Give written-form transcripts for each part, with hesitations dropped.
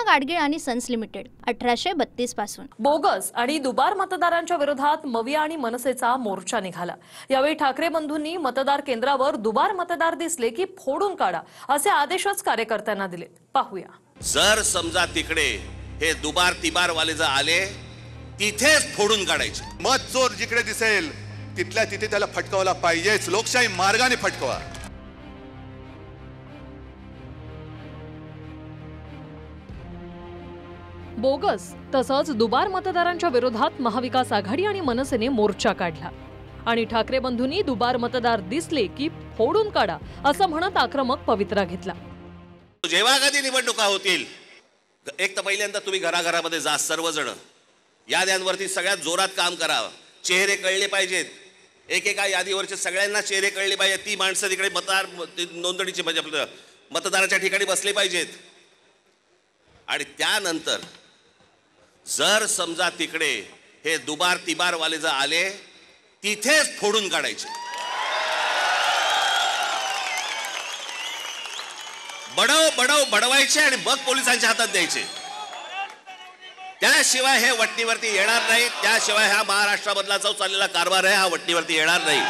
गाडगीळ आणि sons limited 1832 पासून। Bogus आणि दुबार मतदारांच्या विरोधात मविया आणि मनसेचा मोर्चा निघाला। यावेळी ठाकरे बंधूंनी मतदार केंद्रावर दुबार मतदार दिसले की फोडून काढा असे आदेशच कार्यकर्त्यांना दिले। पाहूया। जर समजा तिकडे हे दुबार तिबार वाले जर आले तिथेच फोडून काढायचे। मत चोर जिकडे दिसेल तिथल्या तिथे त्याला फटकावला पाहिजेच। लोकशाही मार्गाने फटकवा। बोगस तसंच दुबार मतदारांच्या विरोधात महाविकास आघाडी आणि मनसेने मोर्चा काढला आणि ठाकरे बंधूंनी दुबार मतदार दिसले की फोडून काढा असं म्हणत आक्रमक पवित्रा घेतला। जेव्हा कधी निवडणुका होतील एक तर पहिल्यांदा तुम्ही घराघरामध्ये जा, सर्वजण याद्यांवरती सगळ्यात जोरात काम करा। चेहरे कळले पाहिजेत, एकेका यादीवरचे सगळ्यांना चेहरे कळले पाहिजेत। ती माणसं तिकडे मतदार नोंदणीचे म्हणजे आपलं मतदाराच्या ठिकाणी बसले पाहिजेत। आणि त्यानंतर जर समजा तिकडे हे दुबार तिबार वाले जर आले तिथेच फोडून काढायचे। बडवायचे आणि मग पोलिसांच्या हातात द्यायचे। त्याशिवाय हे वटणीवरती येणार नाही। त्याशिवाय हा महाराष्ट्रामधला जो चाललेला कारभार आहे हा वटणीवरती येणार नाही।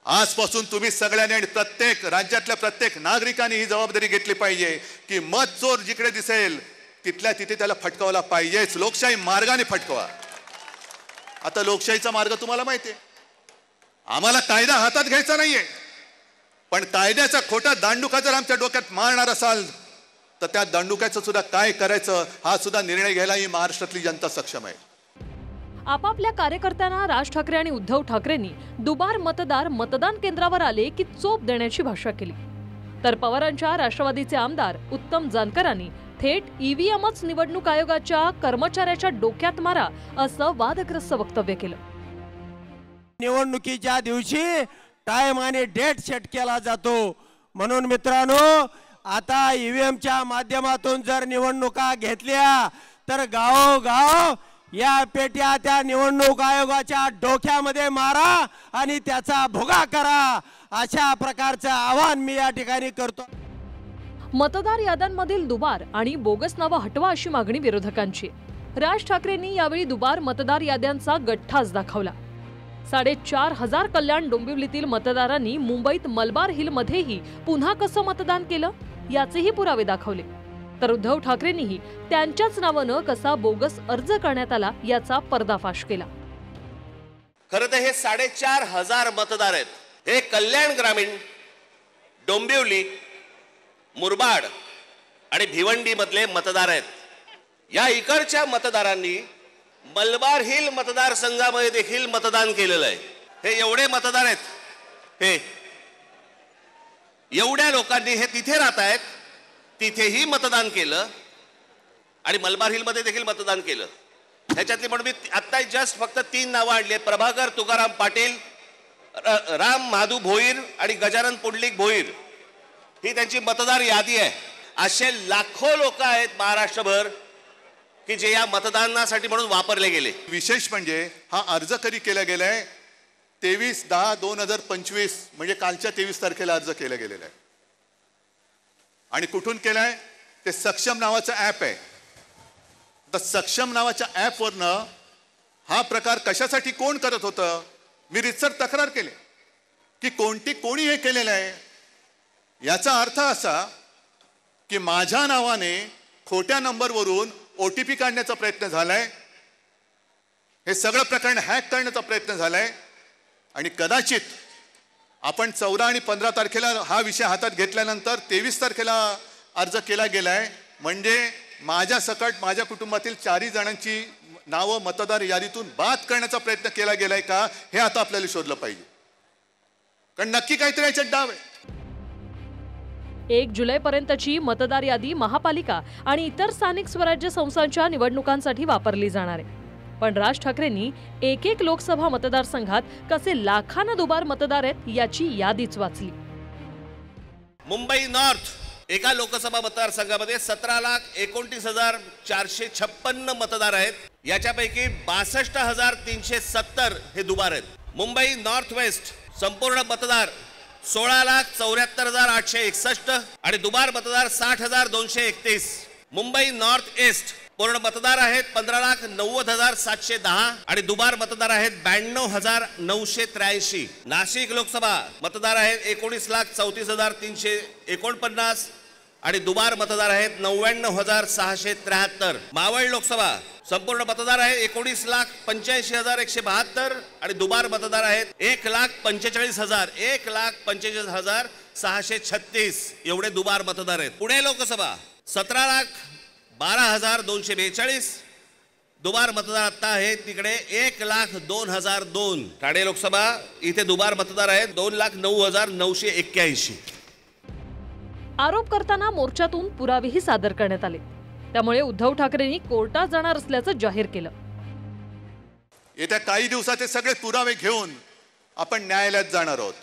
आजपासून तुम्ही सगळ्यांनी आणि प्रत्येक राज्यातल्या प्रत्येक नागरिकांनी ही जबाबदारी घेतली पाहिजे की मत चोर जिकडे दिसेल तिथल्या तिथे त्याला फटकावला पाहिजेच। लोकशाही मार्गाने फटकवा। आता लोकशाहीचा मार्ग तुम्हाला माहिती आहे। आम्हाला कायदा हातात घ्यायचा नाहीये, पण कायद्याचा खोटा दांडुका जर आमच्या डोक्यात मारणार असाल तर त्या दांडुक्याचं सुद्धा काय करायचं हा सुद्धा निर्णय घ्यायला ही महाराष्ट्रातली जनता सक्षम आहे। आपापल्या कार्यकर्त्यांना राज ठाकरे आणि उद्धव ठाकरेंनी दुबार मतदार मतदान केंद्रावर आले की चोप देण्याची भाषा केली, तर पवारांच्या राष्ट्रवादीचे आमदार उत्तम जानकरांनी थेट ईव्हीएमच निवडणूक आयोगाच्या कर्मचाऱ्याच्या डोक्यात मारा असं वादग्रस्त वक्तव्य केलं। निवडणुकीच्या दिवशी टाइम आणि डेट सेट केला जातो, म्हणून मित्रांनो आता ईव्हीएमच्या माध्यमातून जर निवडणुका घेतल्या तर गावोगाव या पेट्या त्या निवडणूक आयोगाच्या डोक्यामध्ये मारा आणि त्याचा भोगा करा, अशा प्रकारचं आवाहन मी या ठिकाणी करतो। मतदार याद्यांमधील दुबार आणि बोगस नावं हटवा अशी मागणी विरोधकांची। राज ठाकरेंनी यावेळी दुबार मतदार याद्यांचा गठ्ठाच दाखवला। 4,500 कल्याण डोंबिवलीतील मतदारांनी मुंबईत मलबार हिलमध्येही पुन्हा कसं मतदान केलं याचेही पुरावे दाखवले, तर उद्धव ठाकरेंनीही त्यांच्याच नावानं कसा बोगस अर्ज करण्यात आला याचा पर्दाफाश केला। खरं तर हे 4,500 मतदार आहेत। हे कल्याण ग्रामीण, डोंबिवली, मुरबाड आणि भिवंडी मधले मतदार आहेत। या इकडच्या मतदारांनी मलबार हिल मतदारसंघामध्ये देखील मतदान केलेलं आहे। हे एवढे मतदार आहेत, हे एवढ्या लोकांनी हे तिथे राहत आहेत, तिथेही मतदान केलं आणि मलबार हिल मध्ये देखील मतदान केलं। ह्याच्यातली म्हणून मी आता जस्ट फक्त 3 नावं आणली आहेत। प्रभाकर तुकाराम पाटील, राम महादू भोईर आणि गजानन पुंडलिक भोईर ही त्यांची मतदार यादी आहे। असे लाखो लोक आहेत महाराष्ट्रभर की जे या मतदानासाठी म्हणून वापरले गेले। विशेष म्हणजे हा अर्ज कधी केला गेलाय 23/10/2025 म्हणजे कालच्या 23 तारखेला अर्ज केला गेलेला आहे। आणि कुठून केलाय ते सक्षम नावाचं ॲप आहे। तर सक्षम नावाच्या ॲपवरनं हा प्रकार कशासाठी कोण करत होतं मी रितसर तक्रार केली की कोणी हे केलेलं आहे। याचा अर्थ असा की माझ्या नावाने खोट्या नंबरवरून OTP काढण्याचा प्रयत्न झालाय। हे सगळं प्रकरण हॅक करण्याचा प्रयत्न झालाय आणि कदाचित आपण 14 आणि 15 तारखेला हा विषय हातात घेतल्यानंतर 23 तारखेला अर्ज केला गेलाय। म्हणजे माझ्या सकट माझ्या कुटुंबातील 4 जणांची नावं मतदार यादीतून बाद करण्याचा प्रयत्न केला गेलाय का हे आता आपल्याला शोधलं पाहिजे, कारण नक्की काहीतरी याच्यात डाव आहे। 1 जुलैपर्यंतची मतदार यादी महापालिका आणि इतर स्थानिक स्वराज्य संस्थांच्या निवडणुकांसाठी वापरली जाणार आहे। पण राज ठाकरेंनी एक लोकसभा मतदारसंघात कसे लाखांना दुबार मतदार आहेत याची यादीच वाचली। मुंबई नॉर्थ एका लोकसभा मतदारसंघामध्ये 17,29,456 मतदार आहेत। याच्यापैकी 62,370 हे दुबार आहेत। मुंबई नॉर्थ वेस्ट संपूर्ण मतदार 16,74,861 आणि दुबार मतदार 60,231। मुंबई नॉर्थ ईस्ट पूर्ण मतदार आहेत 15,90,710 आणि दुबार मतदार आहेत 92,983. नाशिक लोकसभा मतदार आहेत 19,34,349 आणि दुबार मतदार आहेत 99,673. मावळ लोकसभा संपूर्ण मतदार आहेत 19,85,172 आणि दुबार मतदार आहेत 1,45,636 एवढे दुबार मतदार आहेत. पुणे लोकसभा 17,12,242 दुबार मतदार आता आहेत तिकडे 1,02,002. ठाणे लोकसभा इथे दुबार मतदार आहेत 2,09,981. आरोप करताना मोर्चातून पुरावेही सादर करण्यात आले. त्यामुळे उद्धव ठाकरेंनी कोर्टात जाणार असल्याचं जाहीर केलं. येत्या काही दिवसाचे सगळे पुरावे घेऊन आपण न्यायालयात जाणार आहोत.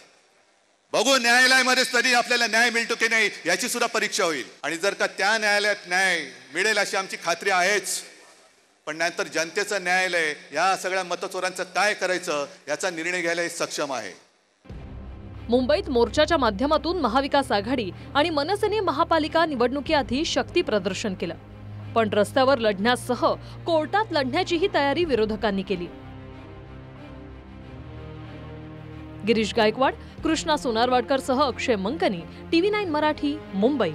बघू न्यायालयामध्येच तरी आपल्याला न्याय मिळतो की नाही याची सुद्धा परीक्षा होईल. आणि जर का त्या न्यायालयात न्याय मिळेल अशी आमची खात्री आहेच, पण नंतर जनतेचं न्यायालय या सगळ्या मतचोरांचं काय करायचं याचा निर्णय घ्यायला सक्षम आहे. मुंबईत मोर्चाच्या माध्यमातून महाविकास आघाडी आणि मनसेने महापालिका निवडणुकीआधी शक्ती प्रदर्शन केलं. पण रस्त्यावर लढण्यासह कोर्टात लढण्याचीही तयारी विरोधकांनी केली. गिरीश गायकवाड, कृष्णा सोनारवाडकरसह अक्षय मंकनी, TV9 मराठी, मुंबई.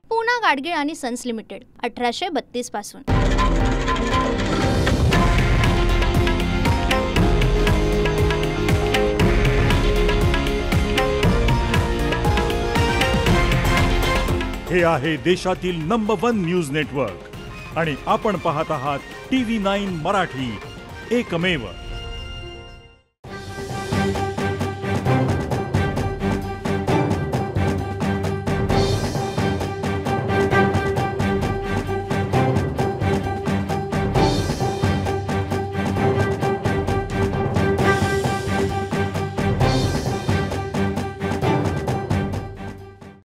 पूना गाडगीळ आणि सन्स लिमिटेड 1832 पासून. हे आहे देशातील नंबर 1 न्यूज नेटवर्क आणि आपण पाहत आहात TV9 मराठी, एकमेव.